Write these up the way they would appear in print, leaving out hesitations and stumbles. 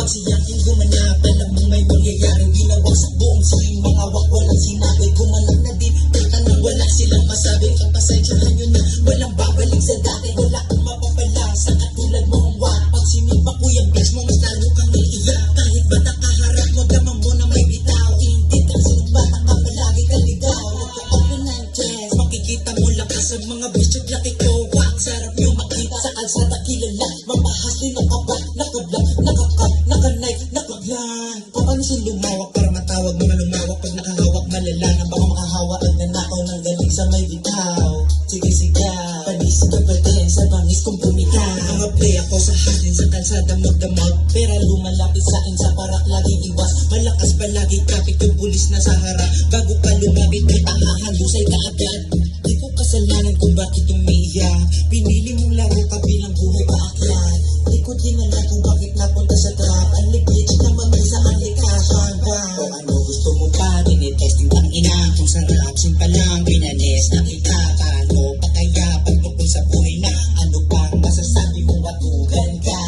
Siyaking gumanap, alam mong may mangyayari. Winawag sa buong siling, mga wak walang sinabi. Gumanap na din, kita na wala silang masabi. Kapasensyahan nyo na, walang babalik sa dati. Wala kang mapapala sa katulad mong wak. Pag sinipa ko yung bitch mo, mas lalo kang iiyak. Kahit ba nakaharap mo, damang mo na may bitaw. Hindi ka sinubata ka, palagi ka ligaw. Nagka-open ng chest, makikita mo lakas sa mga bitch at laki ko. Wak, sarap nyo makita sa kalsada kilala. Mamahas din nakabak, nakablock, nakakap, nakanay, nakaglan. Paano siya lumawak para matawag mga lumawak? Pag nakahawak malala na baka makahawa ang nanakaw ng galing sa may bitaw. Sige sigaw, panis ka pa din sa bangis kong bumitaw. Mga play ako sa hatin sa kalsada magdamag. Pera lumalapit sa akin sa parak laging iwas. Malakas palagi traffic yung pulis na sa harap. Bago ka lumapit ay hahalusay ka agad. Di ko kasalanan kung bakit umiiyak. Pinili mong laro ka bilang buhay paakyat. Di ko din alam kung bakit napunta sa trap. Ang ligit naman may sa alikasan ba? O ano gusto mo pa? Dinitesting ang ina. Kung sarap simpa lang binanes na kita. Paano pa kaya pagtungkol sa buhay na? Ano bang masasabi mo matugan ka?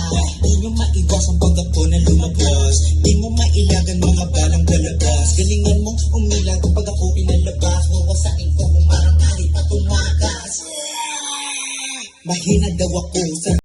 Di nyo maiwas ang pagkapo na lumabas. Di mo mailagan mga balang galabas. Galingan mong umilag kapag ako pinalabas. Wawasain ko kung marang kahit pa tumakas. Mahina daw ako